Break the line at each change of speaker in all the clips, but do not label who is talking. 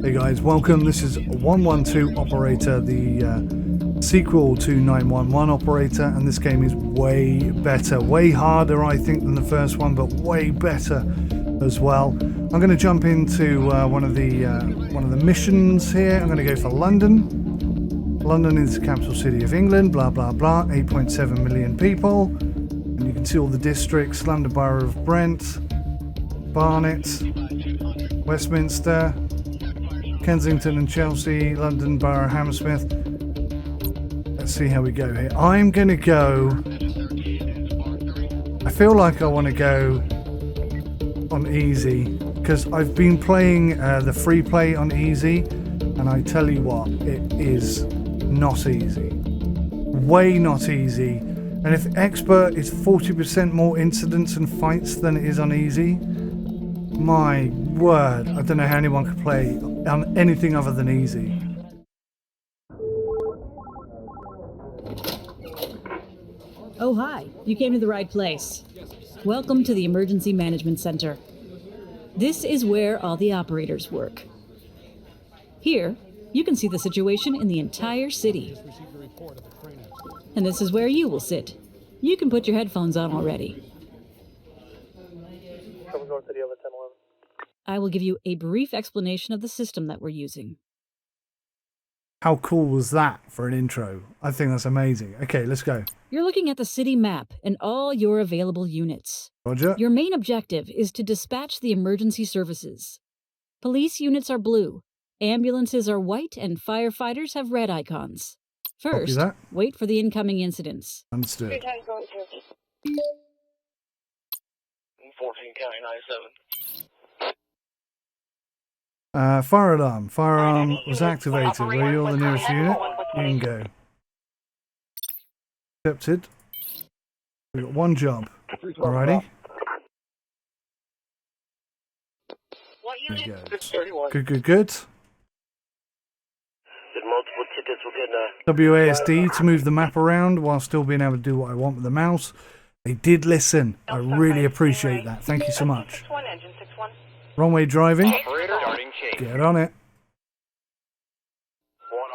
Hey guys, welcome. This is 112 Operator, the sequel to 911 Operator, and this game is way better, way harder I think than the first one, but way better as well. I'm going to jump into one of the missions here. I'm going to go for London. London is the capital city of England, blah blah blah, 8.7 million people, and you can see all the districts: London Borough of Brent, Barnet, Westminster, Kensington and Chelsea, London Borough, Hammersmith. Let's see how we go here. I'm going to go... I feel like I want to go on easy, because I've been playing the free play on easy, and I tell you what, it is not easy. Way not easy. And if expert is 40% more incidents and fights than it is on easy, my word, I don't know how anyone could play on anything other than easy.
Oh, hi. You came to the right place. Welcome to the Emergency Management Center. This is where all the operators work. Here, you can see the situation in the entire city. And this is where you will sit. You can put your headphones on already. I will give you a brief explanation of the system that we're using.
How cool was that for an intro? I think that's amazing. Okay, let's go.
You're looking at the city map and all your available units.
Roger.
Your main objective is to dispatch the emergency services. Police units are blue, ambulances are white, and firefighters have red icons. First, wait for the incoming incidents.
Understood.
14 County 97.
Fire alarm. Fire alarm was activated. Where you're the nearest unit, you can go. Accepted. We've got one job. Alrighty. There you go. Good, good, good. WASD to move the map around while still being able to do what I want with the mouse. They did listen. I really appreciate that. Thank you so much. Wrong way driving. Get on it.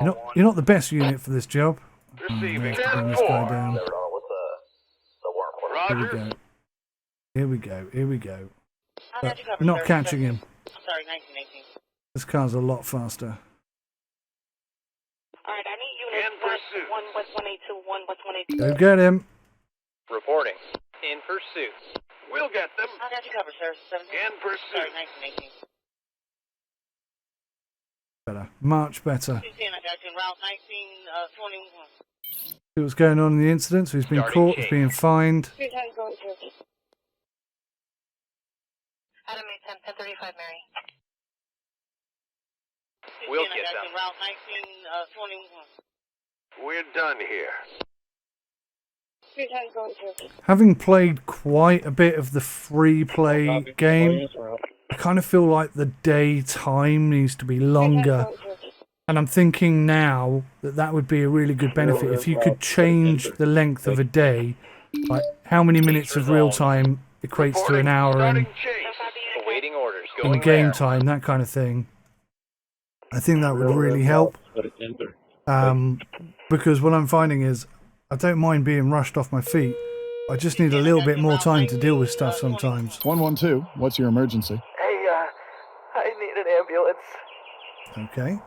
You're not the best unit for this job. Bring this guy down. Here we go. Here we go. Here we go. We're not catching him. This car's a lot faster.
Alright, I need units one West 182, one West 182.
Go get him.
Reporting. In pursuit. We'll get them.
I got you covered, sir. 17.
In pursuit.
Sorry, 1918.
Better. Much better.
210, I got you in route 1921.
See what's going on in the incident. So he's been caught, he's being fined.
Adam 810, 1035, Mary.
We'll get
I got
them.
you in route 1921.
We're done here.
Having played quite a bit of the free play game, I kind of feel like the day time needs to be longer. And I'm thinking now that that would be a really good benefit if you could change the length of a day, like how many minutes of real time equates to an hour in game time, that kind of thing. I think that would really help. Because what I'm finding is I don't mind being rushed off my feet. I just need a little bit more time to deal with stuff sometimes.
112, what's your emergency?
Hey, I need an ambulance.
Okay.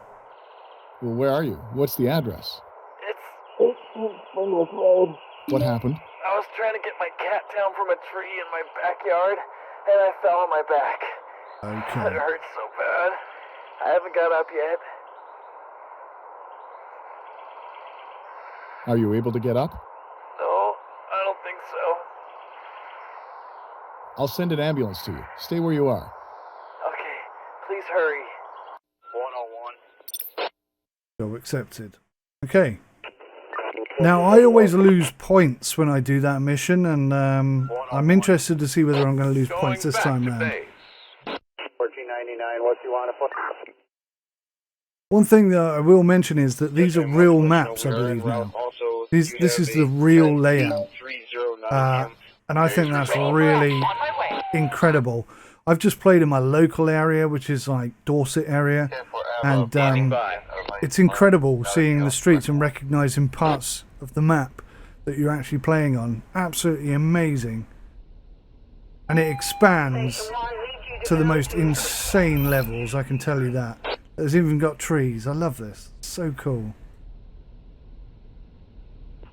Well, where are you? What's the address?
It's Springwood Road.
What happened?
I was trying to get my cat down from a tree in my backyard, and I fell on my back.
Okay.
It hurts so bad. I haven't got up yet.
Are you able to get up?
No, I don't think so.
I'll send an ambulance to you. Stay where you are.
Okay, please hurry. 101.
Job accepted. Okay. Now, I always lose points when I do that mission, and I'm interested to see whether I'm going to lose points this time round.
1499, what do you want to put?
One thing that I will mention is that these are real maps, I believe now. This is the real layout. And I think that's really incredible. I've just played in my local area, which is like Dorset area, And it's incredible seeing the streets and recognizing parts of the map that you're actually playing on. Absolutely amazing. And it expands to the most insane levels, I can tell you that. There's even got trees. I love this. So cool.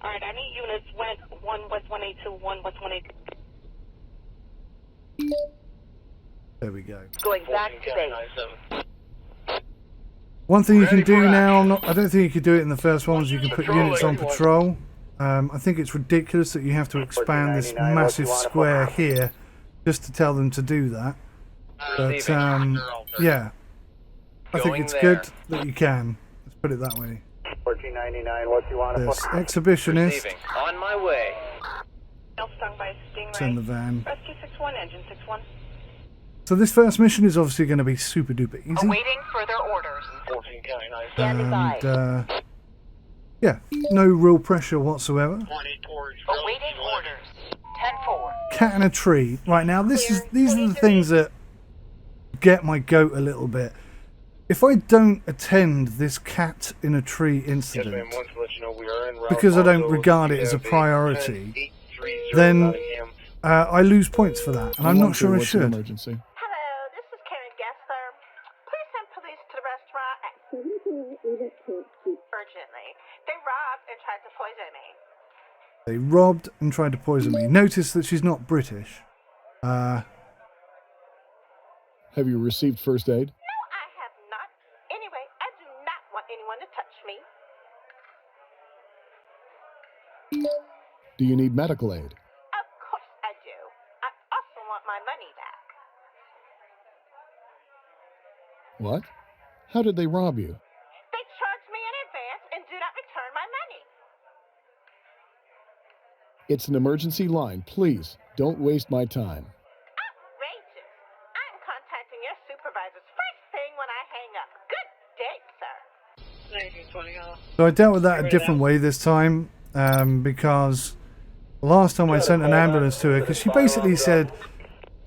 Alright, I need units went 1 West 182, 1 West 182.
There we go.
Going back to base.
One thing you can do now, I don't think you could do it in the first one, is you can put units on patrol. I think it's ridiculous that you have to expand this massive square here just to tell them to do that. But yeah, I think it's good that you can. Let's put it that way.
1499, what do you want?
This exhibitionist.
On my way.
Stung by Stingray.
It's in the van.
Rescue 61, engine 61.
So this first mission is obviously going to be super duper easy.
Awaiting further orders.
1499.
Standing by.
And yeah, no real pressure whatsoever.
Awaiting orders. 10-4.
Cat in a tree. Right now, these are the things that get my goat a little bit. If I don't attend this cat in a tree incident, because I don't regard it as a priority, then I lose points for that, and I'm not sure I
What's your
should.
emergency?
Hello, this is Karen Gessler. Please send police to the restaurant urgently. They robbed and tried to poison me.
They robbed and tried to poison me. Notice that she's not British.
Have you received first aid?
No, I have not. Anyway, I do not want anyone to touch me.
Do you need medical aid?
Of course I do. I also want my money back.
What? How did they rob you?
They charged me in advance and do not return my money.
It's an emergency line. Please, don't waste my time.
Outrageous. I'm contacting your supervisors first thing when I hang up. Good day, sir.
So I dealt with that a different way this time, because last time I sent an ambulance to her, because she basically said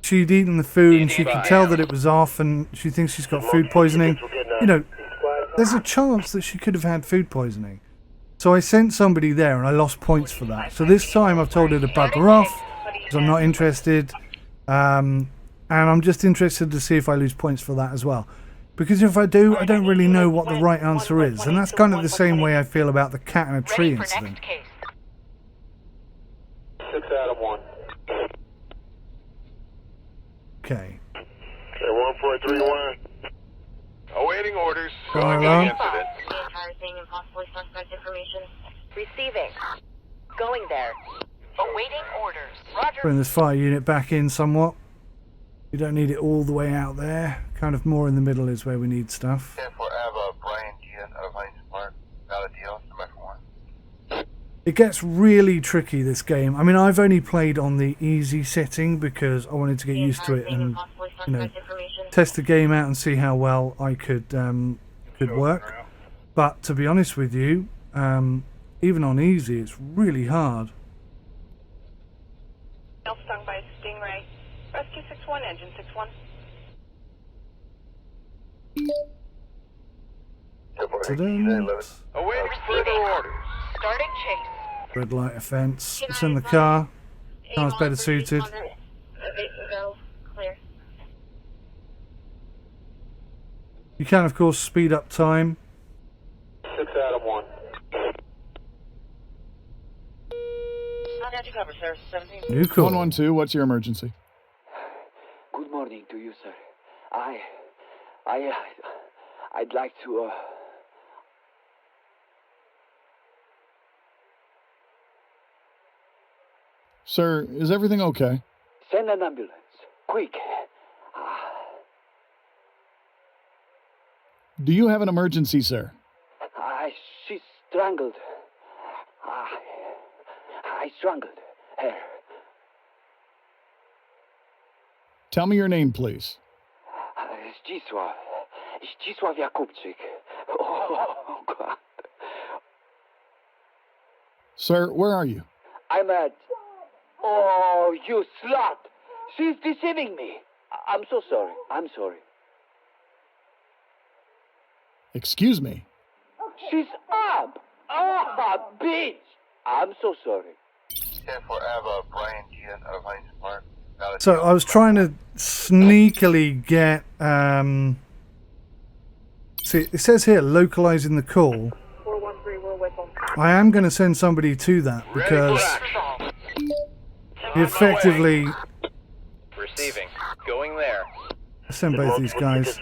she'd eaten the food and she could tell that it was off and she thinks she's got food poisoning. You know, there's a chance that she could have had food poisoning. So I sent somebody there and I lost points for that. So this time I've told her to bugger off because I'm not interested. And I'm just interested to see if I lose points for that as well. Because if I do, I don't really know what the right answer is. And that's kind of the same way I feel about the cat in a tree incident.
6 out of 1.
Okay.
Okay, 1431. Awaiting orders.
Fire
The
alarm.
entire thing and possibly suspect information. Receiving. Going there. Awaiting orders. Roger.
Bring this fire unit back in somewhat. You don't need it all the way out there. Kind of more in the middle is where we need stuff. It gets really tricky, this game. I mean, I've only played on the easy setting because I wanted to get used to it and, you know, test the game out and see how well I could work. But to be honest with you, even on easy, it's really hard.
Stung by Stingray. Rescue 61, engine 61.
Awaiting further orders.
Starting chase.
Red light offence. It's in the car. Car's better suited.
Go. Clear.
You can, of course, speed up time.
6 out of 1.
I'll get you cover, sir. 17.
New call.
112, what's your emergency?
Good morning to you, sir. I'd like to,
Sir, is everything okay?
send an ambulance. Quick.
Do you have an emergency, sir?
She's strangled. I strangled her.
Tell me your name, please.
Zdzisław Jakubczyk. Oh, God.
Sir, where are you?
I'm at... Oh, you slut! She's deceiving me. I'm so sorry. I'm sorry.
Excuse me.
She's up! Ah, bitch! I'm so sorry.
So I was trying to sneakily get see, it says here localizing the call.
413, we're with them.
I am going to send somebody to that because he effectively
Receiving. Going there.
send both these guys.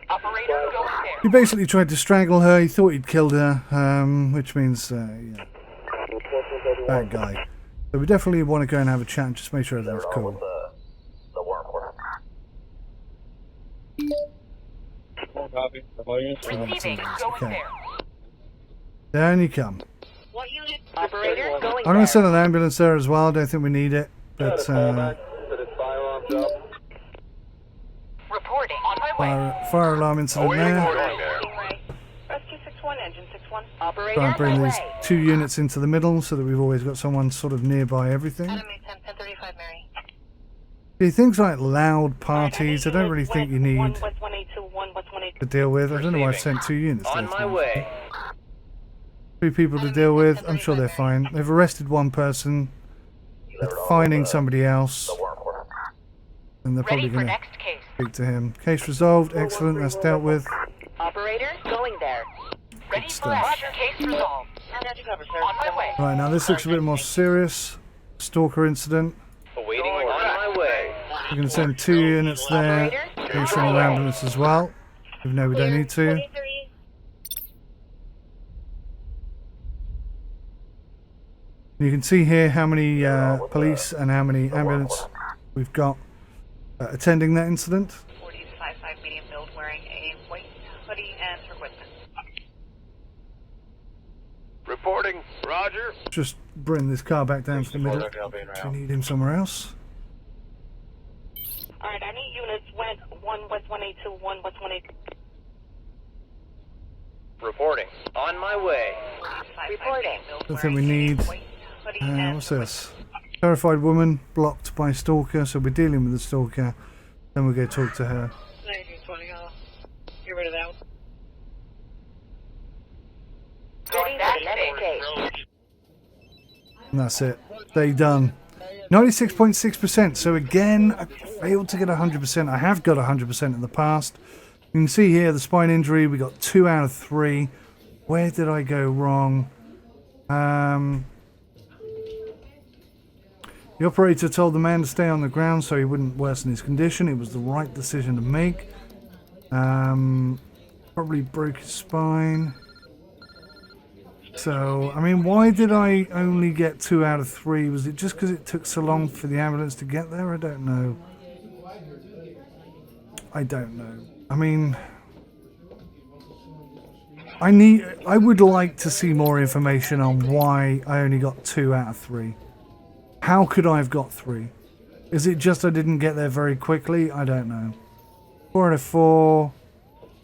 Operator, go there.
He basically tried to strangle her. He thought he'd killed her, which means yeah, bad guy. So we definitely want to go and have a chat and just make sure everything's cool.
Receiving, going
Okay.
there.
Down you come.
What unit? Operator, going
I'm going
there.
to send an ambulance there as well. I don't think we need it, but
Reporting. On my way.
fire alarm incident there.
Stingray. Rescue 61, engine 61. Operator,
Try and bring
on my
these
way.
2 units into the middle so that we've always got someone sort of nearby everything.
Enemy 1035, Mary.
See, things like loud parties, I don't really think you need
1 West 182, 1 West 182.
to deal with. I don't know why I've sent 2 units there.
On
to
my
be honest.
way.
2 people to deal with. I'm sure they're fine. They've arrested 1 person. They're fining somebody else. And they're probably
Ready for
going to
next case.
speak to him. Case resolved. Excellent. That's dealt with.
Operator, going there. Ready for
stuff.
action. Case resolved. I got you covered, sir. On my way.
Right, now this looks a bit more serious. Stalker incident.
Awaiting on my way.
We're going to send 2 units there. We'll send an ambulance as well. Even though we don't need to. You can see here how many police and how many ambulance we've got attending that incident.
40 55 medium build wearing a white hoodie and equipment.
Reporting. Roger.
Just bring this car back down to the middle. We need him somewhere else.
Alright, I need units went 1 West 182, 1 West 182.
Reporting. On my way.
Reporting.
I think we need. What's this? Terrified woman blocked by stalker. So we're dealing with the stalker. Then we'll go talk to her.
1920, get rid of that one.
And that's it. They done. 96.6%. So again, I failed to get 100%. I have got 100% in the past. You can see here the spine injury. We got 2 out of 3. Where did I go wrong? The operator told the man to stay on the ground so he wouldn't worsen his condition. It was the right decision to make. Probably broke his spine. So, I mean, why did I only get 2 out of 3? Was it just because it took so long for the ambulance to get there? I don't know. I don't know. I mean, I would like to see more information on why I only got 2 out of 3. How could I have got 3? Is it just I didn't get there very quickly? I don't know. 4 out of 4.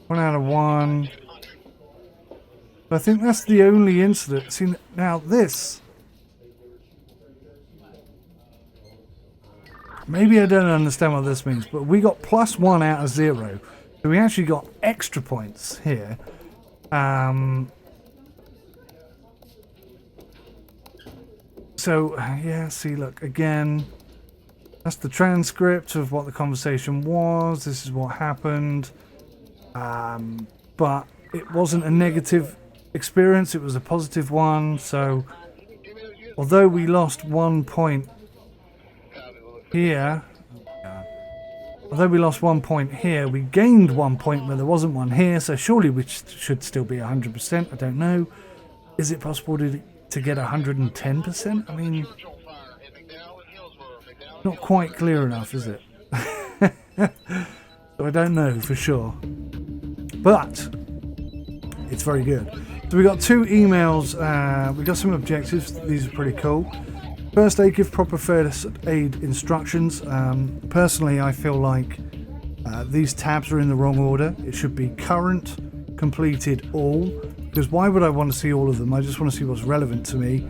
1 out of 1. I think that's the only incident. See, now this. Maybe I don't understand what this means, but we got +1 out of 0. So we actually got extra points here. So, yeah, see, look, again, that's the transcript of what the conversation was. This is what happened. But it wasn't a negative experience, it was a positive one. So, although we lost 1 point here, we gained 1 point where there wasn't one here. So, surely we should still be 100%. I don't know. Is it possible to get 110%? I mean, not quite clear enough, is it? So I don't know for sure, but it's very good. So we got 2 emails. We got some objectives. These are pretty cool. First aid, give proper first aid instructions. Personally, I feel like these tabs are in the wrong order. It should be current, completed, all. Because why would I want to see all of them? I just want to see what's relevant to me.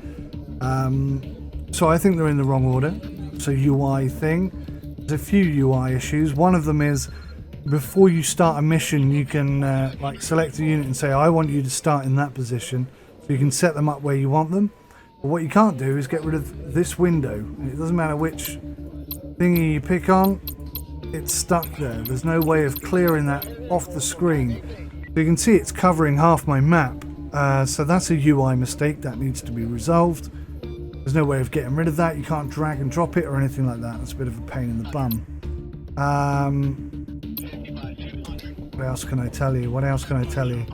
So I think they're in the wrong order. It's a UI thing. There's a few UI issues. One of them is before you start a mission, you can like select a unit and say, I want you to start in that position. So you can set them up where you want them. But what you can't do is get rid of this window. And it doesn't matter which thingy you pick on, it's stuck there. There's no way of clearing that off the screen. So you can see it's covering half my map. So that's a UI mistake that needs to be resolved. There's no way of getting rid of that. You can't drag and drop it or anything like that. That's a bit of a pain in the bum. What else can I tell you? What else can I tell you?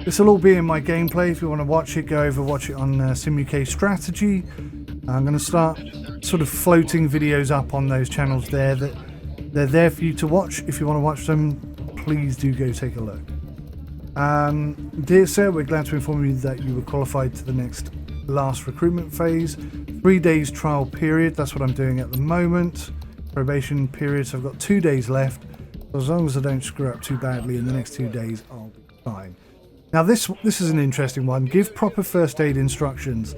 This will all be in my gameplay. If you want to watch it, go over watch it on SimUK Strategy. I'm going to start sort of floating videos up on those channels there. That they're there for you to watch. If you want to watch them, please do go take a look. Dear sir, we're glad to inform you that you were qualified to the next last recruitment phase. 3 days trial period. That's what I'm doing at the moment. Probation period. So I've got 2 days left. As long as I don't screw up too badly in the next 2 days, I'll be fine. Now this is an interesting one. Give proper first aid instructions.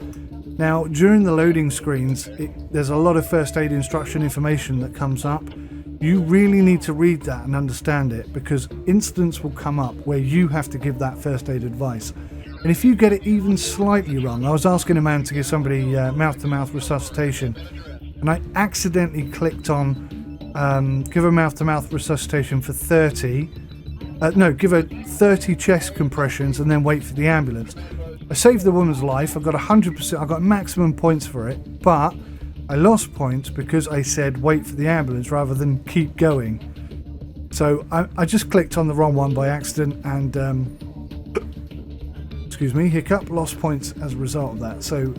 Now during the loading screens, there's a lot of first aid instruction information that comes up. You really need to read that and understand it, because incidents will come up where you have to give that first aid advice. And if you get it even slightly wrong, I was asking a man to give somebody mouth-to-mouth resuscitation, and I accidentally clicked on give a mouth-to-mouth resuscitation for 30. Give her 30 chest compressions and then wait for the ambulance. I saved the woman's life. I got 100%. I got maximum points for it, but I lost points because I said wait for the ambulance rather than keep going. So I just clicked on the wrong one by accident and excuse me, hiccup, lost points as a result of that. So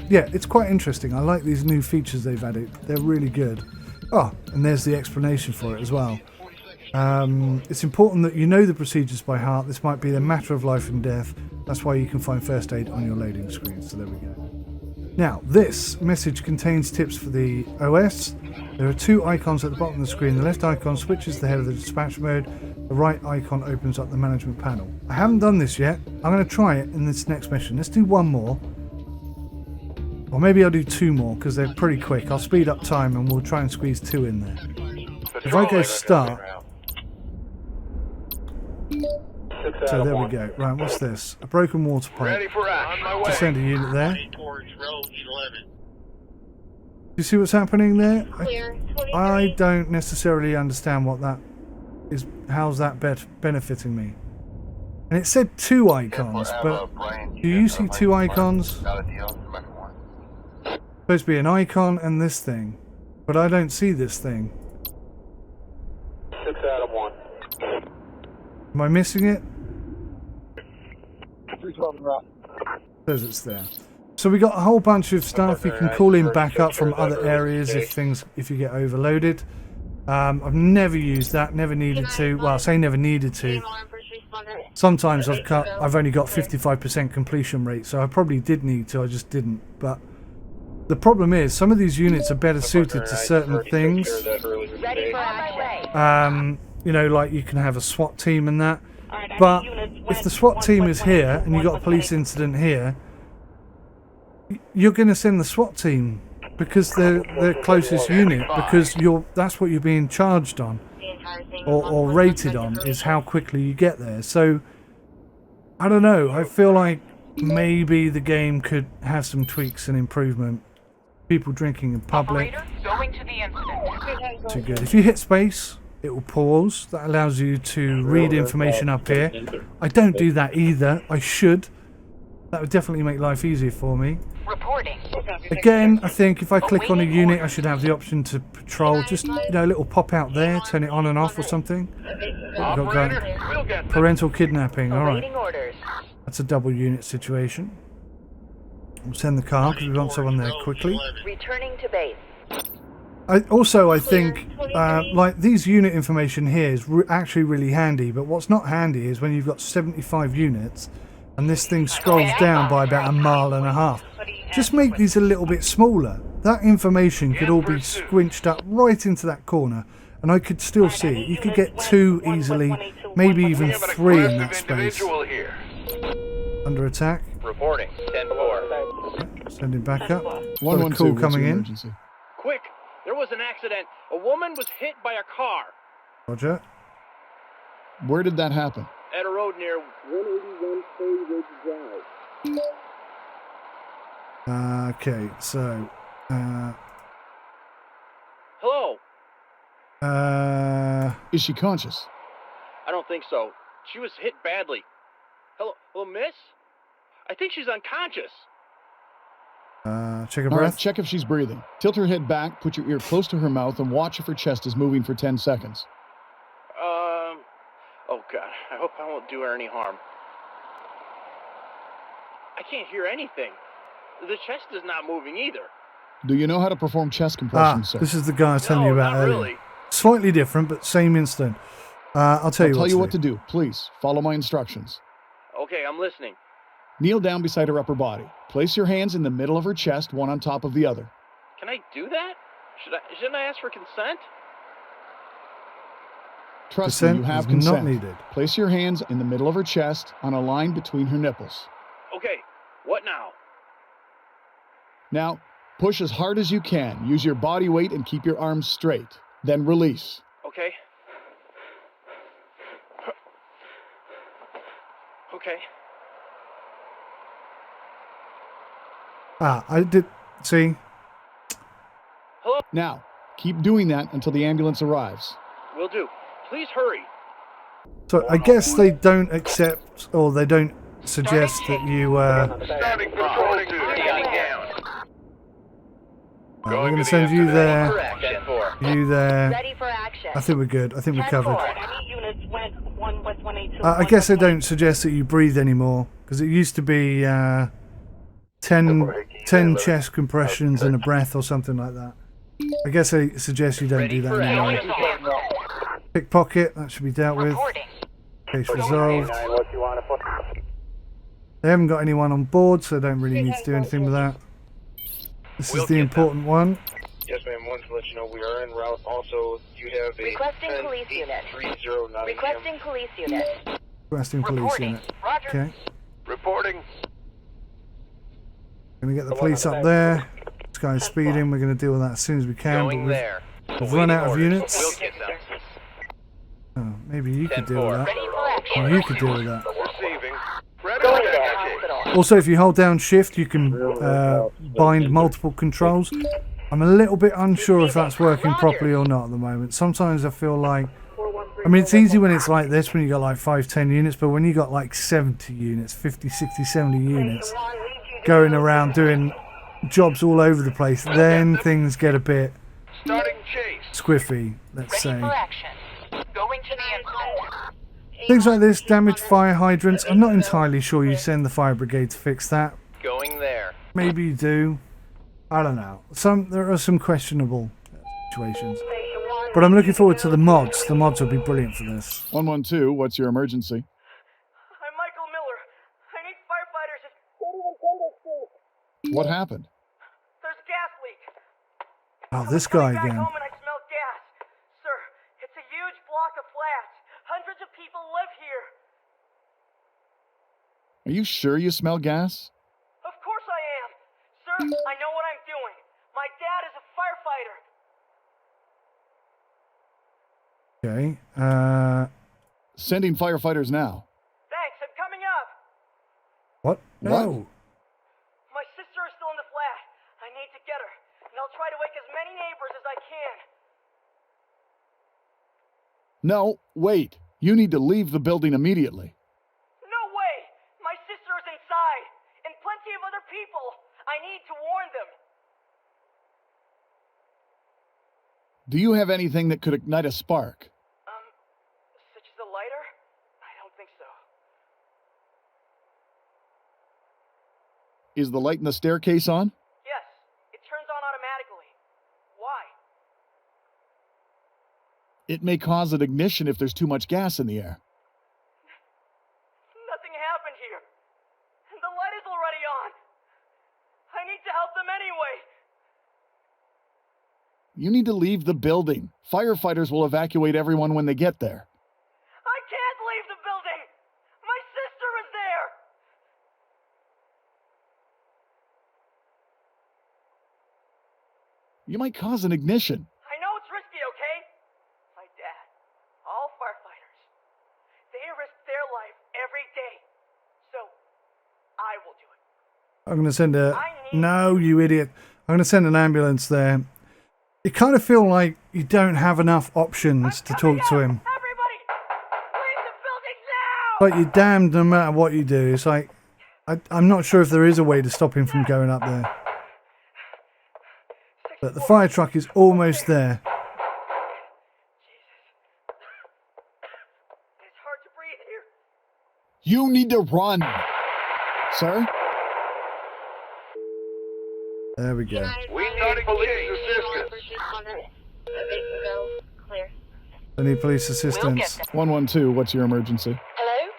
yeah, it's quite interesting. I like these new features they've added. They're really good. Oh, and there's the explanation for it as well. It's important that you know the procedures by heart. This might be a matter of life and death. That's why you can find first aid on your loading screen. So there we go. Now, this message contains tips for the OS. There are 2 icons at the bottom of the screen. The left icon switches the head of the dispatch mode. The right icon opens up the management panel. I haven't done this yet. I'm going to try it in this next mission. Let's do one more. Or maybe I'll do 2 more because they're pretty quick. I'll speed up time and we'll try and squeeze 2 in there. If I go start... So there we go. Right, what's this? A broken water pipe. Just send a unit there. Do you see what's happening there? I don't necessarily understand what that is. How's that benefiting me? And it said 2 icons, but do you see 2 icons? Supposed to be an icon and this thing, but I don't see this thing.
6 out of 1.
Am I missing it?
312 rough.
Says it's there. So we got a whole bunch of stuff. You can call in backup from other areas if you get overloaded. I've never used that, never needed to. Well, I say never needed to. Sometimes I've only got 55% completion rate, so I probably did need to. I just didn't. But the problem is some of these units are better suited to certain things. You know, like you can have a SWAT team and that. But if the SWAT team is here and you've got a police incident here, you're going to send the SWAT team because they're the closest unit, because that's what you're being charged on or rated on, is how quickly you get there. So I don't know, I feel like maybe the game could have some tweaks and improvement. People drinking in public, too good. If you hit space, it will pause. That allows you to read information up here. I don't do that either. I should. That would definitely make life easier for me. Again, I think if I click on a unit, I should have the option to patrol. Just, you know, a little pop out there, turn it on and off or something. What we got going? Parental kidnapping. All right. That's a double unit situation. We'll send the car because we want someone there quickly.
Returning to base.
I think like these unit information here is actually really handy, but what's not handy is when you've got 75 units and this thing scrolls down by about 1.5 miles. Just make these a little bit smaller. That information could all be squinched up right into that corner and I could still see it. You could get 2 easily, maybe even 3 in that space. Under attack.
Reporting. 10-4.
Sending back up.
Got a call
coming in.
Quick! There was an accident. A woman was hit by a car.
Roger.
Where did that happen?
At a road near 181 Ferry Ridge Drive.
Okay, so...
Hello?
Is she conscious?
I don't think so. She was hit badly. Hello, miss? I think she's unconscious.
Check her
All right,
breath.
check if she's breathing. Tilt her head back, put your ear close to her mouth, and watch if her chest is moving for 10 seconds.
Oh God, I hope I won't do her any harm. I can't hear anything. The chest is not moving either.
Do you know how to perform chest compression, sir?
This is the guy I was telling you about
not
earlier.
really.
Slightly different, but same instant. I'll tell you
what to do. Please, follow my instructions.
Okay, I'm listening.
Kneel down beside her upper body. Place your hands in the middle of her chest, one on top of the other.
Can I do that? Shouldn't I ask for consent?
Trust me, you
Consent
have
is
consent.
not needed.
Place your hands in the middle of her chest on a line between her nipples.
Okay, what now?
Now, push as hard as you can. Use your body weight and keep your arms straight. Then release.
Okay. Okay.
I did... See?
Hello?
Now, keep doing that until the ambulance arrives.
Will do. Please hurry.
So I guess they don't accept, or they don't suggest that you...
Starting patrol 2. Down.
we're going to send you there,
Action 4.
you there.
Ready for action.
I think we're good. I think we're covered.
10-4. Any units went 1 with 182.
I guess they don't suggest that you breathe anymore, because it used to be 10 chest compressions and a breath or something like that. I guess they suggest you don't do that anymore. Pickpocket, that should be dealt with. Case resolved. They haven't got anyone on board, so they don't really need to do anything with that. This is the important one.
Yes, ma'am. Wanted to let you know we are en route. Also, you have a
Requesting police unit.
10-30
Requesting police unit.
Requesting police unit. Okay.
Reporting.
Gonna get the police up there. This guy's speeding. We're gonna deal with that as soon as we can.
Going
But
there.
we've run out of
We'll
units.
get them.
Oh, maybe you could deal with
10-4.
that.
Ready for action.
Or you could deal with that.
Receiving. Ready
Going
for
to the
action.
hospital.
Also, if you hold down shift, you can bind multiple controls. I'm a little bit unsure if that's working properly or not at the moment. Sometimes I feel like, I mean, it's easy when it's like this, when you got like 5-10 units, but when you got like 70 units, 50, 60, 70 units going around doing jobs all over the place, then things get a bit
Starting chase.
squiffy, let's say.
action. Going to the incident.
Things like this, damaged fire hydrants, I'm not entirely sure you send the fire brigade to fix that.
Going there.
Maybe you do. I don't know. There are some questionable situations. But I'm looking forward to the mods. The mods will be brilliant for this.
112, what's your emergency?
I'm Michael Miller. I need firefighters.
What happened?
There's a gas leak.
Oh, this guy
Back
again.
home and I smell gas. Sir, it's a huge block of flats. Hundreds of people live here.
Are you sure you smell gas?
Of course I am. Sir, I know what I'm doing. My dad is a firefighter.
Okay.
Sending firefighters now.
Thanks, I'm coming up.
What? No.
My sister is still in the flat. I need to get her, and I'll try to wake as many neighbors as I can.
No, wait. You need to leave the building immediately.
No way! My sister is inside, and plenty of other people. I need to warn them.
Do you have anything that could ignite a spark?
Such as a lighter? I don't think so.
Is the light in the staircase on?
Yes, it turns on automatically. Why?
It may cause an ignition if there's too much gas in the air.
Nothing happened here. And the light is already on. I need to help them anyway.
You need to leave the building. Firefighters will evacuate everyone when they get there.
I can't leave the building. My sister is there.
You might cause an ignition.
I know it's risky, okay? My dad. All firefighters. life every day. So, I will do it.
I'm going to send a... No, you idiot. I'm going to send an ambulance there. You kind of feel like you don't have enough options to talk to him.
Everybody, leave the building now!
Like you're damned no matter what you do. It's like... I'm not sure if there is a way to stop him from going up there. But the fire truck is almost there.
It's hard to breathe here.
You need to run, sir.
There we go.
We need police assistance.
I need police assistance.
112, what's your emergency?
Hello?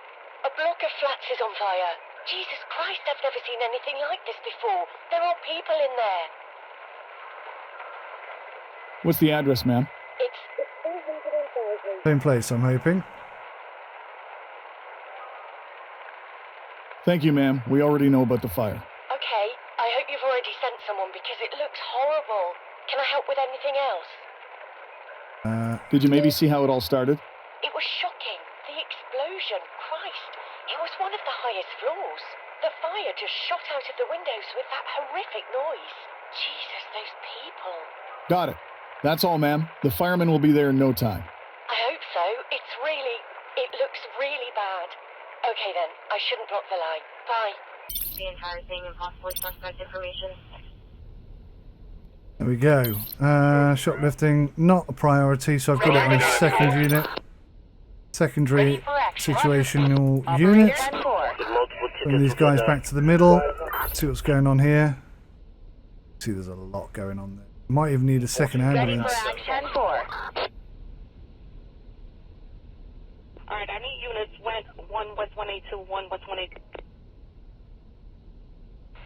A block of flats is on fire. Jesus Christ, I've never seen anything like this before. There are people in there.
What's the address, ma'am?
It's...
Same place, I'm hoping.
Thank you, ma'am. We already know about the fire.
Okay, I hope you've already sent someone because it looks horrible. Can I help with anything else?
Did you maybe see how it all started?
It was shocking. The explosion. Christ. It was one of the highest floors. The fire just shot out of the windows with that horrific noise. Jesus, those people.
Got it. That's all, ma'am. The firemen will be there in no time.
I hope so. It looks really bad. Okay then, I shouldn't block the line. Bye. The entire thing and possibly suspect information.
There we go. Shoplifting, not a priority, so I've got it on a second unit. Secondary situational unit. Bring these guys back to the middle. See what's going on here. See, there's a lot going on there. Might even need a second ambulance.
Alright, I need units went 1 West 182, 1 West 182.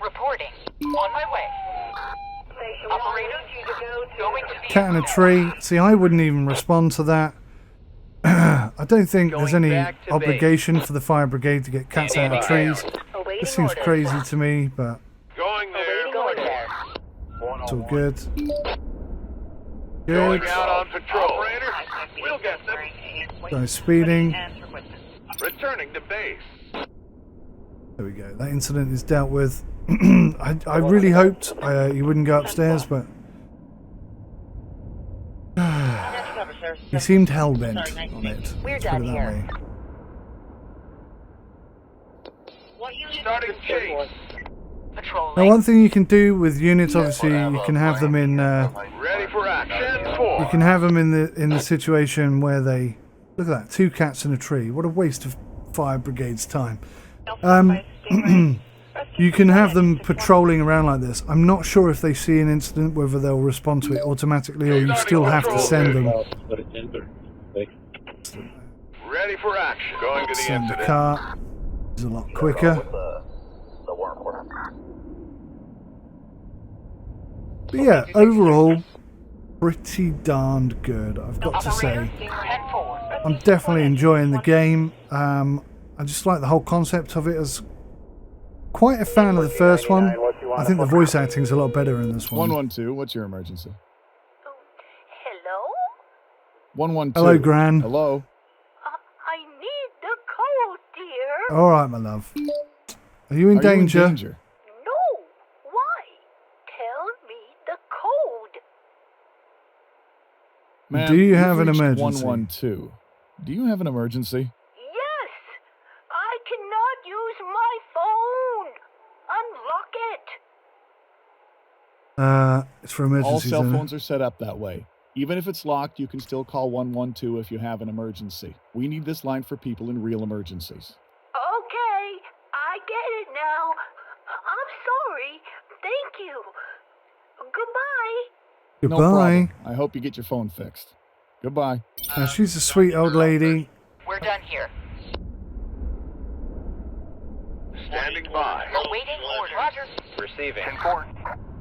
Reporting. On my way. Operator, going to
Cat in a tree. See, I wouldn't even respond to that. I don't think there's any obligation for the fire brigade to get cats out of trees. This seems crazy to me, but
Going there.
it's all good.
Going
Good.
out on patrol. Operator, we'll get them.
Guys speeding.
Returning to base.
There we go. That incident is dealt with. I really hoped you wouldn't go upstairs, but he seemed hell-bent on it. Let's put it that way.
Starting chase.
Now, one thing you can do with units, obviously, you can have them in.
Ready for action. 4.
You can have them in the situation where they look at that, 2 cats in a tree. What a waste of fire brigade's time. You can have them patrolling around like this. I'm not sure if they see an incident whether they'll respond to it automatically or you still have to send them.
Ready for action. Going to the
Send the
incident.
car. It's a lot quicker. But yeah, overall, pretty darned good, I've got to say. I'm definitely enjoying the game. I just like the whole concept of it. As quite a fan of the first one. I think the voice acting's a lot better in this one.
112, what's your emergency?
Hello?
112.
Hello, Gran.
Hello.
I need the code, dear.
All right, my love. Are you in danger?
No. Why? Tell me the code.
Ma'am,
Do you have
you've
an
reached
emergency?
112. Do you have an emergency?
Yes. I cannot use my phone. Unlock it.
It's for
All
emergencies.
cell
isn't it?
phones are set up that way. Even if it's locked, you can still call 112 if you have an emergency. We need this line for people in real emergencies.
Okay. I get it now. I'm sorry. Thank you. Goodbye.
No
Goodbye.
problem. I hope you get your phone fixed. Goodbye.
She's a sweet old lady.
We're done here.
Standing by.
Awaiting order. Roger.
Receiving.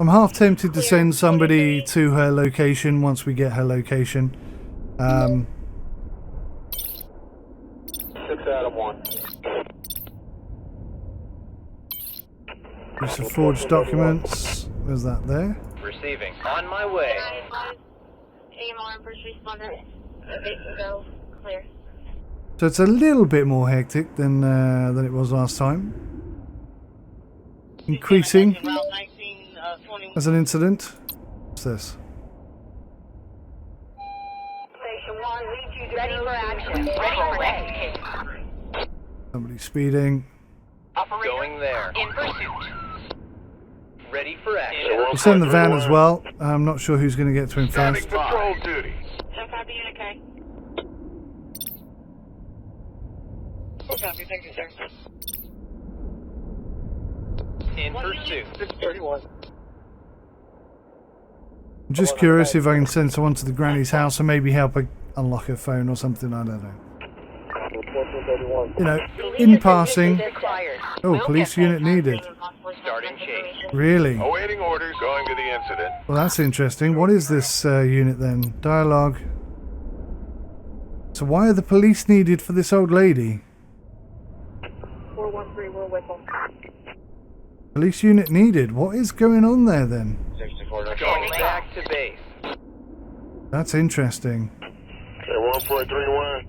I'm half tempted to send somebody to her location once we get her location.
6 out of 1.
Use of forged documents. Where's that there?
Receiving. On my way.
AMR first responder. Go. Clear.
So it's a little bit more hectic than it was last time. Increasing as an incident. What's this?
Ready for action. Ready for execute.
Somebody speeding.
Going there.
In pursuit.
Ready for action.
We'll send the van as well. I'm not sure who's going to get to him first.
Patrol duty.
10-5 unit K. Copy, thank you, sir.
In pursuit.
631.
I'm just curious if I can send someone to the granny's house and maybe help her unlock her phone or something. I don't know.
1431.
You know, in passing. Oh, police unit needed.
Starting chase.
Really?
Awaiting orders. Going to the incident.
Well, that's interesting. What is this unit then? Dialogue. So why are the police needed for this old lady?
413, we're with them.
Police unit needed. What is going on there then?
64.
Going back to base.
That's interesting.
Okay, 1431.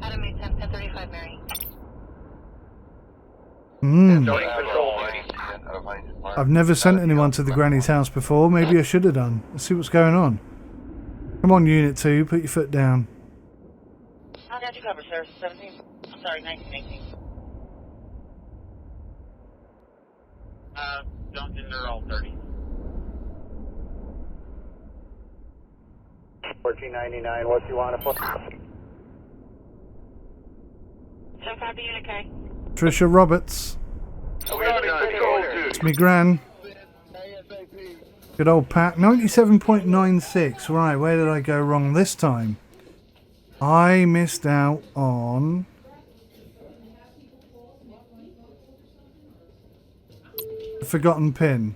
Adam 1035, Mary.
Starting patrol duty.
I've never sent anyone to the granny's house before. Maybe I should have done. Let's see what's going on. Come on, Unit 2. Put your foot down.
I got you covered, sir. 17. I'm sorry, 1918.
Duncan, they're all 30. 1499, what you want to put?
10-5 unit K.
Trisha Roberts. It's me gran. Good old Pat. 97.96. Right, where did I go wrong this time? I missed out on... the forgotten pin.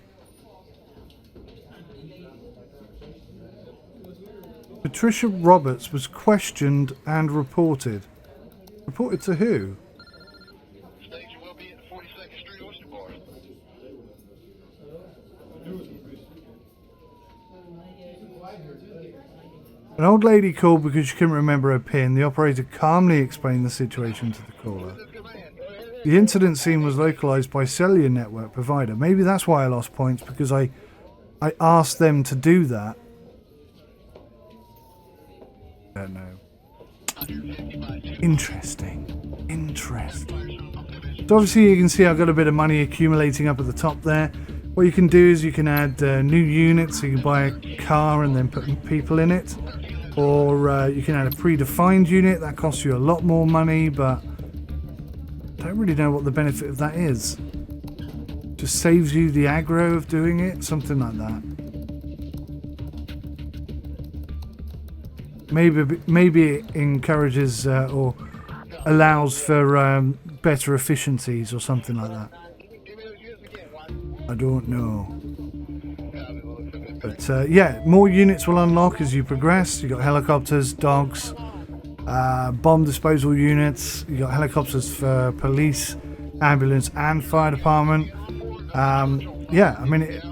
Patricia Roberts was questioned and reported. Reported to who?
Station will be at the 42nd Street Oyster Bar.
An old lady called because she couldn't remember her PIN. The operator calmly explained the situation to the caller. The incident scene was localized by cellular network provider. Maybe that's why I lost points, because I asked them to do that. I don't know. Interesting. So obviously you can see I've got a bit of money accumulating up at the top there. What you can do is you can add new units, so you can buy a car and then put people in it. Or you can add a predefined unit. That costs you a lot more money, but I don't really know what the benefit of that is. Just saves you the aggro of doing it, something like that. Maybe it encourages or allows for better efficiencies or something like that. I don't know. But yeah, more units will unlock as you progress. You got helicopters, dogs, bomb disposal units. You got helicopters for police, ambulance, and fire department. Yeah, I mean it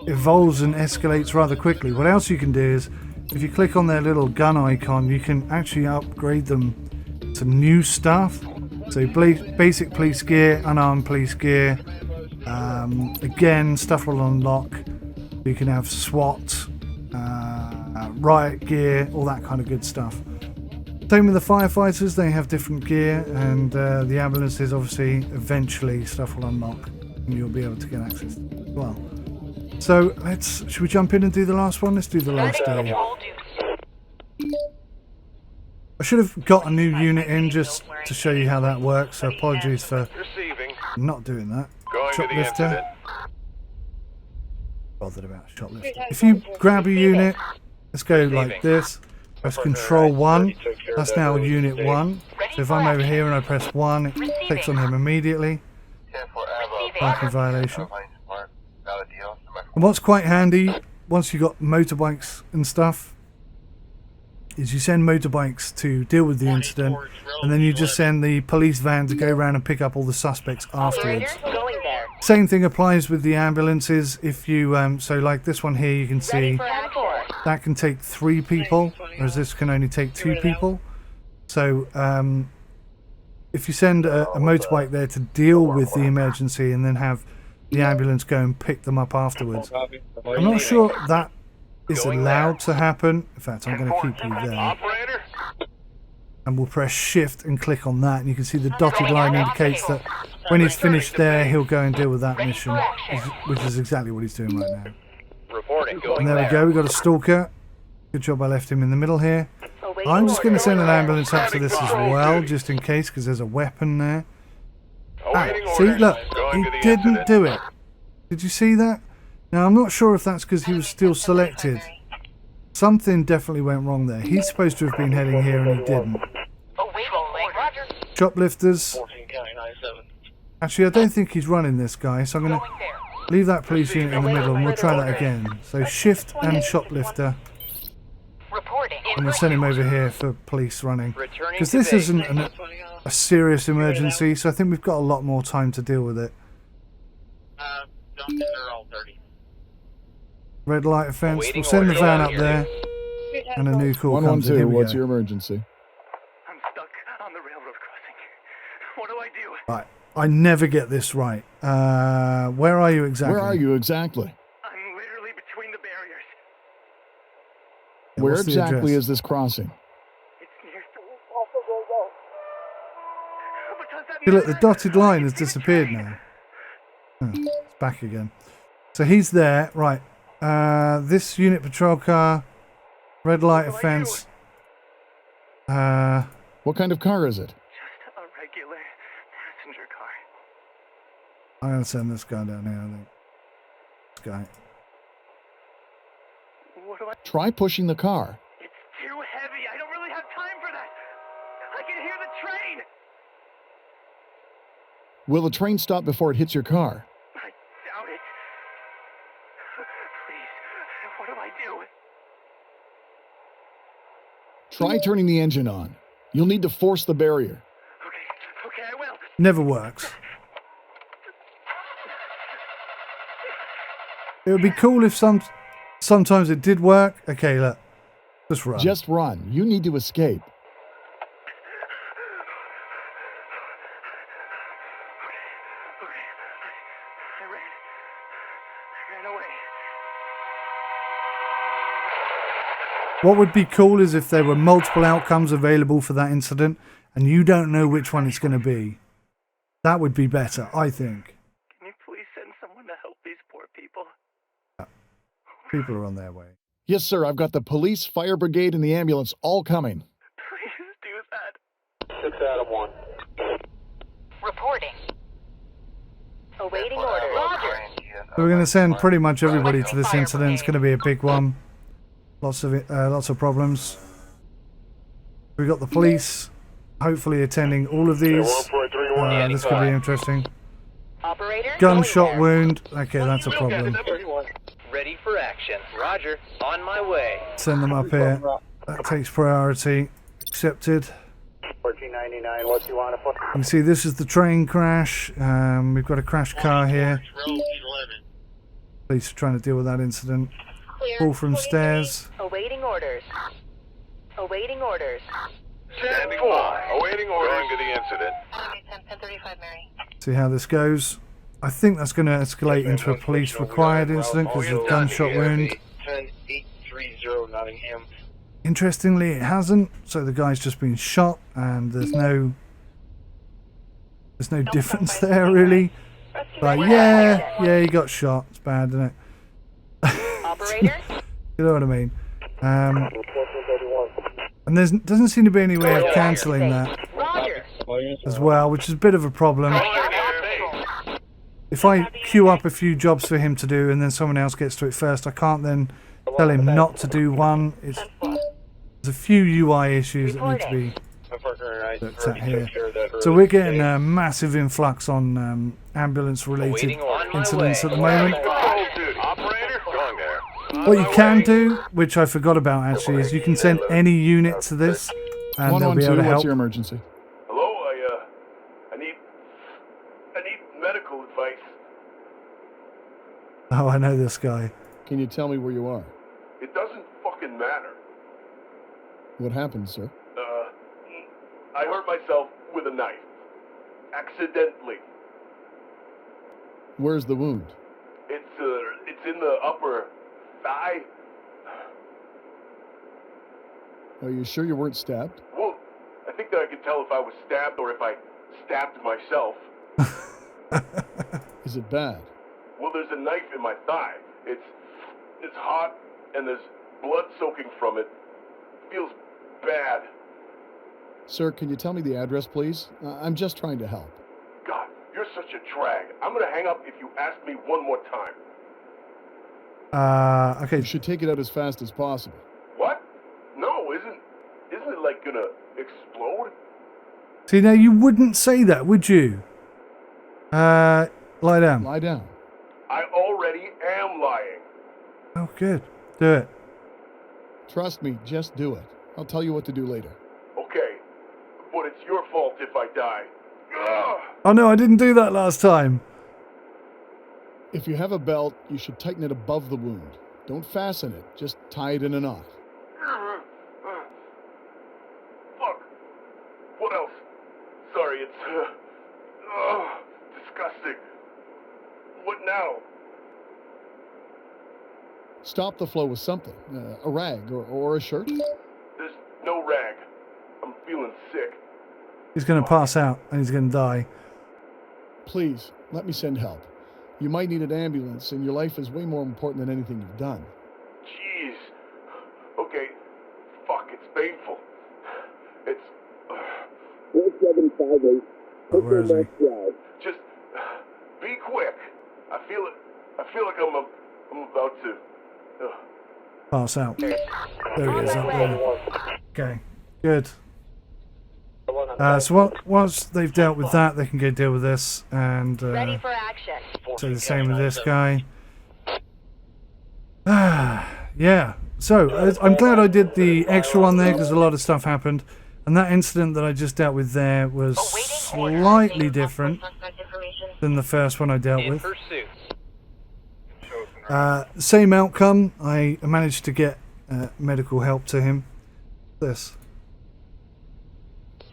evolves and escalates rather quickly. What else you can do is, if you click on their little gun icon, you can actually upgrade them to new stuff. So basic police gear, unarmed police gear. Again, stuff will unlock. You can have SWAT, riot gear, all that kind of good stuff. Same with the firefighters, they have different gear, and the ambulances, obviously, eventually stuff will unlock and you'll be able to get access to it as well. So should we jump in and do the last one? Let's do the last day. I should have got a new unit in just to show you how that works, so apologies for not doing that. Shoplifter. Bothered about shoplifter. If you grab a unit, let's go like this. Press Control 1. That's now Unit 1. So if I'm over here and I press 1, it clicks on him immediately. Parking violation. And what's quite handy, once you've got motorbikes and stuff, is you send motorbikes to deal with the incident, and then you just send the police van to go around and pick up all the suspects afterwards. Same thing applies with the ambulances. If you so like this one here, you can see that can take 3 people, whereas this can only take 2 people. So if you send a motorbike there to deal with the emergency and then have the ambulance go and pick them up afterwards, I'm not sure that is allowed to happen. In fact, I'm going to keep you there. And we'll press shift and click on that, and you can see the dotted line indicates that when he's finished there, he'll go and deal with that mission, which is exactly what he's doing right now. And there we go, we've got a stalker. Good job I left him in the middle here. I'm just going to send an ambulance up to this as well, just in case, because there's a weapon there. Ah, see, look, he didn't do it. Did you see that? Now, I'm not sure if that's because he was still selected. Something definitely went wrong there. He's supposed to have been heading here and he didn't. Shoplifters. Actually, I don't think he's running this guy, so I'm going to leave that police unit in the middle and we'll try that again. So shift and shoplifter. And we'll send him over here for police running. Because this isn't a serious emergency, so I think we've got a lot more time to deal with it. Red light offence. We'll send the van up there. And a new call comes in. Here we go.
What's your emergency?
I'm stuck on the railroad crossing. What do I do?
Right. I never get this right. Where are you exactly?
Where are you exactly?
I'm literally between the barriers.
Yeah,
where exactly is this crossing?
It's near
See, look, the dotted line has disappeared now. Oh, it's back again. So he's there. Right. This unit patrol car. Red light offence.
What kind of car is it?
Just a regular passenger car.
I'm going to send this guy down here, I think. This guy.
What do I...
Try pushing the car.
It's too heavy. I don't really have time for that. I can hear the train.
Will the train stop before it hits your car?
I doubt it. Please, what do I do?
Try turning the engine on. You'll need to force the barrier.
Okay, I will.
Never works. It would be cool if sometimes it did work. Okay, look. Just run.
Just run. You need to escape.
I ran away.
What would be cool is if there were multiple outcomes available for that incident and you don't know which one it's going to be. That would be better, I think.
Can you please send someone to help these poor people?
People are on their way.
Yes, sir. I've got the police, fire brigade, and the ambulance all coming.
Please do that.
6 out of 1.
Reporting. Awaiting order. Roger.
So we're going to send pretty much everybody to this incident. It's going to be a big one. Lots of problems. We've got the police, hopefully attending all of these. This could be interesting.
Operator.
Gunshot wound. Okay, that's a problem.
Ready for action. Roger. On my way.
Send them up here. That takes priority. Accepted.
1499, what do you want to put?
You can see this is the train crash. We've got a crashed car here. Police are trying to deal with that incident. Fall from stairs.
Awaiting orders. Awaiting orders.
Standing by. Awaiting orders to the incident.
1035 Mary.
See how this goes. I think that's going to escalate into a police required incident because of the gunshot wound.
10830 Nottingham.
Interestingly, it hasn't. So the guy's just been shot, and there's no difference there really. But yeah, he got shot. It's bad, isn't it?
Operator.
You know what I mean? And there doesn't seem to be any way of cancelling that as well, which is a bit of a problem. If I queue up a few jobs for him to do and then someone else gets to it first, I can't then tell him not to do one. There's a few UI issues that need to be looked at here. So we're getting a massive influx on ambulance-related incidents at the moment. What you can do, which I forgot about actually, is you can send any unit to this and they'll be able to help.
What's your emergency?
Hello, I need medical advice.
Oh, I know this guy.
Can you tell me where you are?
It doesn't fucking
What happened, sir?
I hurt myself with a knife. Accidentally.
Where's the wound?
It's in the upper thigh.
Are you sure you weren't stabbed?
Well, I think that I can tell if I was stabbed or if I stabbed myself.
Is it bad?
Well, there's a knife in my thigh. It's hot and there's blood soaking from it. Feels bad.
Sir, can you tell me the address, please? I'm just trying to help.
God, you're such a drag. I'm gonna hang up if you ask me one more time.
Okay.
You should take it out as fast as possible.
What? No, isn't it like gonna explode?
See, now you wouldn't say that, would you? Lie down.
Lie down.
I already am lying.
Oh, good. Do it.
Trust me, just do it. I'll tell you what to do later.
Okay, but it's your fault if I die. Ugh.
Oh no, I didn't do that last time.
If you have a belt, you should tighten it above the wound. Don't fasten it, just tie it in a knot.
Fuck. What else? Sorry, it's disgusting. What now?
Stop the flow with something. A rag or a shirt.
There's no rag. I'm feeling sick.
He's going to pass out and he's going to die.
Please, let me send help. You might need an ambulance, and your life is way more important than anything you've done.
Jeez. Okay. Fuck, it's painful. It's...
4758.
Oh, where is he?
Just be quick. I feel like I'm about to...
Pass out. There he is up there. Okay, good. So once they've dealt with that, they can go deal with this, and
Ready for action.
so the same with this guy. Yeah. So I'm glad I did the extra one there because a lot of stuff happened, and that incident that I just dealt with there was slightly different than the first one I dealt with. Same outcome. I managed to get medical help to him. This.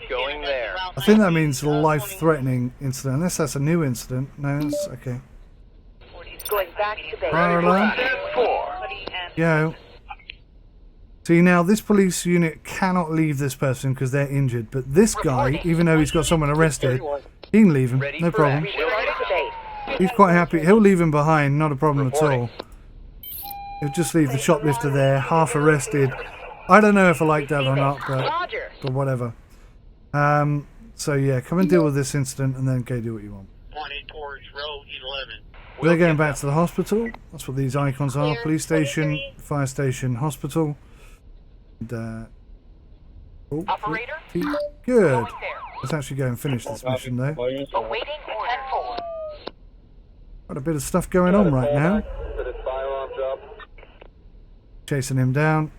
Going there.
I think that means life-threatening incident. Unless that's a new incident. No, that's okay.
Going back to base.
Fire alarm. Go. See, now this police unit cannot leave this person because they're injured. But this guy, even though he's got someone arrested, he can leave him. No problem. He's quite happy. He'll leave him behind. Not a problem at all. He'll just leave the shoplifter there, half arrested. I don't know if I like that or not, but whatever. So yeah, come and deal with this incident and then go do what you want. They're going back to the hospital. That's what these icons are. Police station, fire station, hospital. And, good. Let's actually go and finish this mission though.
Awaiting 10-4.
Got a bit of stuff going on right now. Chasing him down.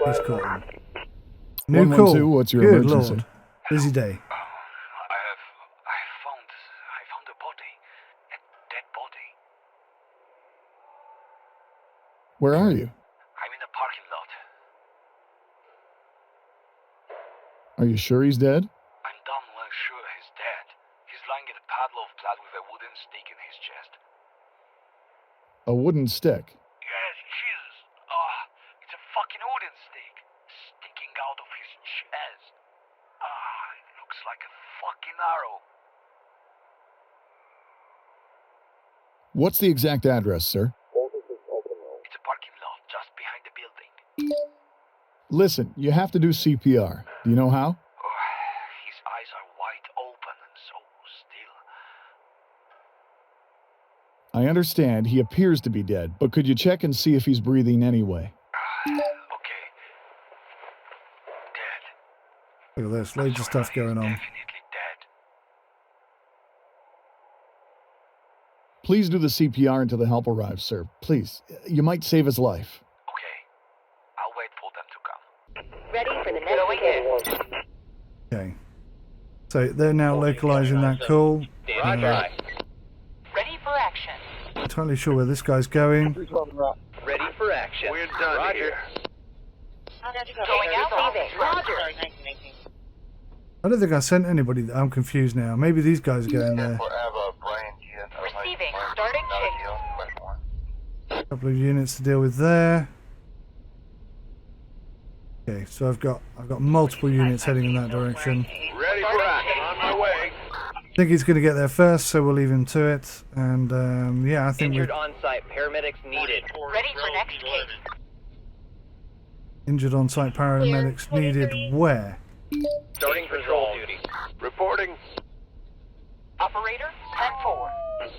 He's caught him. New
112,
call.
what's your
Good
emergency?
Lord. Busy day.
I found a body. A dead body.
Where are you?
I'm in a parking lot.
Are you sure he's dead?
I'm damn well sure he's dead. He's lying in a puddle of blood with a wooden stick in his chest.
A wooden stick.
Yes, Jesus. It's a fucking wooden stick. Sticking out of his chest. It looks like a fucking arrow.
What's the exact address, sir?
It's a parking lot just behind the building.
Listen, you have to do CPR. Do you know how?
His eyes are wide open and so still.
I understand he appears to be dead, but could you check and see if he's breathing anyway?
Okay. Dead.
Look at this. Loads of stuff going on.
Definitely dead.
Please do the CPR until the help arrives, sir. Please. You might save his life.
Okay. I'll wait for them to come.
Ready for the next game.
Okay. So they're now localizing that call.
Standing by.
Ready for action.
Entirely sure where this guy's going.
Ready for for action.
We're done
Roger.
here.
Going out, leaving. Roger.
I don't think I sent anybody. I'm confused now. Maybe these guys are going there.
Receiving. Starting chase.
A couple of units to deal with there. Okay, so I've got multiple units heading in that direction.
Ready for action. On my way.
I think he's going to get there first, so we'll leave him to it. And yeah, I think
Injured
we're
on site. Paramedics needed.
Ready for next case.
injured on-site paramedics needed where?
Starting patrol duty.
Reporting.
Operator, 10-4.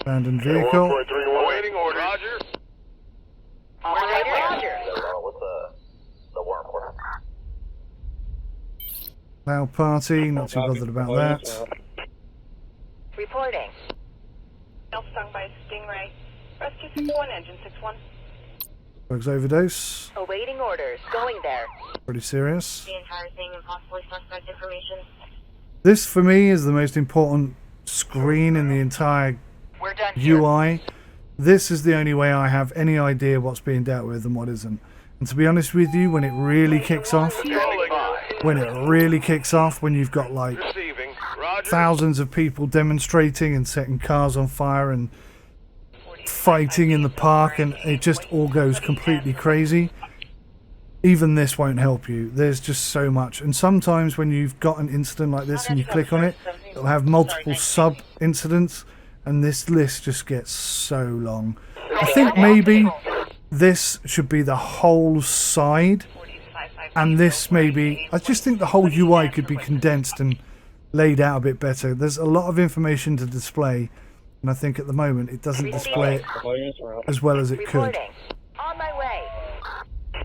Abandoned vehicle.
Awaiting orders. Roger.
Operator, Roger.
Loud party, not too bothered about that.
Reporting.
Stung by a stingray. Rescue 61, engine 61.
Drugs overdose.
Awaiting orders. Going there.
Pretty serious.
The entire thing and possibly suspect information.
This, for me, is the most important screen in the entire
We're done here.
UI. This is the only way I have any idea what's being dealt with and what isn't. And to be honest with you, when it really kicks off, when you've got like
Receiving. Roger.
thousands of people demonstrating and setting cars on fire and fighting in the park, and it just all goes completely crazy, even this won't help you. There's just so much. And sometimes when you've got an incident like this and you click on it, it'll have multiple sub incidents, and this list just gets so long. I think maybe this should be the whole side, and this maybe, I just think the whole UI could be condensed and laid out a bit better. There's a lot of information to display, and I think at the moment it doesn't display it as well as it could.
On my way.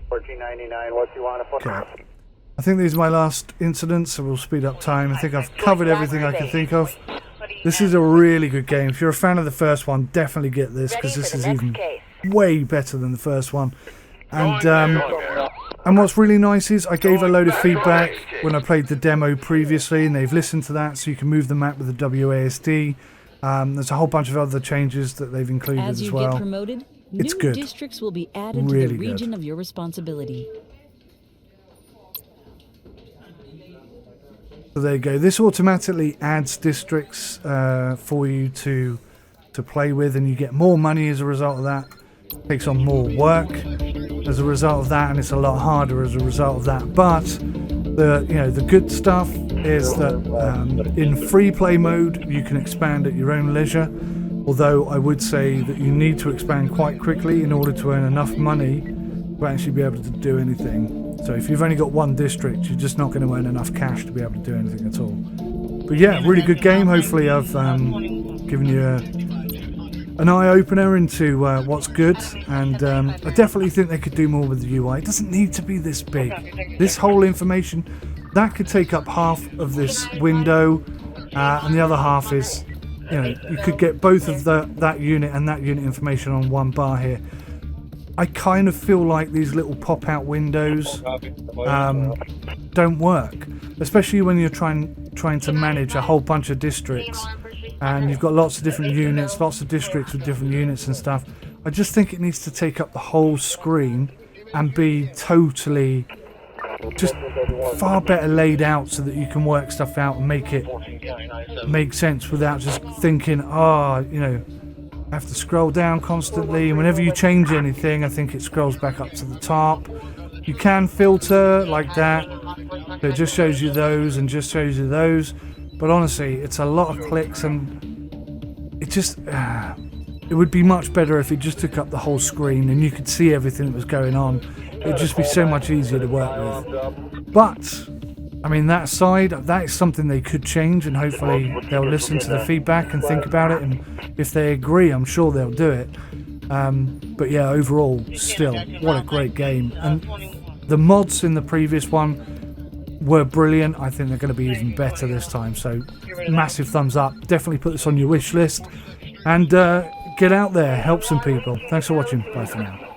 1499, what you want to put?
Okay. I think these are my last incidents, so we'll speed up time. I think I've covered everything I can think of. This is a really good game. If you're a fan of the first one, definitely get this, because this is even way better than the first one. And what's really nice is I gave a load of feedback when I played the demo previously, and they've listened to that, so you can move the map with the WASD. There's a whole bunch of other changes that they've included
As
as
you
well.
get promoted,
It's
new
good.
districts will be added
Really
to the
good.
region of your responsibility.
So there you go. This automatically adds districts for you to play with, and you get more money as a result of that. Takes on more work as a result of that, and it's a lot harder as a result of that. But the good stuff is that in free play mode you can expand at your own leisure. Although I would say that you need to expand quite quickly in order to earn enough money to actually be able to do anything. So if you've only got one district, you're just not going to earn enough cash to be able to do anything at all. But yeah, really good game. Hopefully I've given you an eye-opener into what's good, and I definitely think they could do more with the UI. It doesn't need to be this big. This whole information, that could take up half of this window, and the other half is, you could get both of that unit and that unit information on one bar here. I kind of feel like these little pop-out windows don't work, especially when you're trying to manage a whole bunch of districts, and you've got lots of different units, lots of districts with different units and stuff. I just think it needs to take up the whole screen and be totally just far better laid out, so that you can work stuff out and make it make sense without just thinking, I have to scroll down constantly, and whenever you change anything, I think it scrolls back up to the top. You can filter like that, so it just shows you those and just shows you those, but honestly it's a lot of clicks, and it just it would be much better if it just took up the whole screen and you could see everything that was going on. It'd just be so much easier to work with. But I mean, that is something they could change, and hopefully they'll listen to the feedback and think about it, and if they agree, I'm sure they'll do it. But yeah, overall, still, what a great game. And the mods in the previous one were brilliant. I think they're going to be even better this time, so massive thumbs up. Definitely put this on your wish list, and get out there, help some people. Thanks for watching. Bye for now.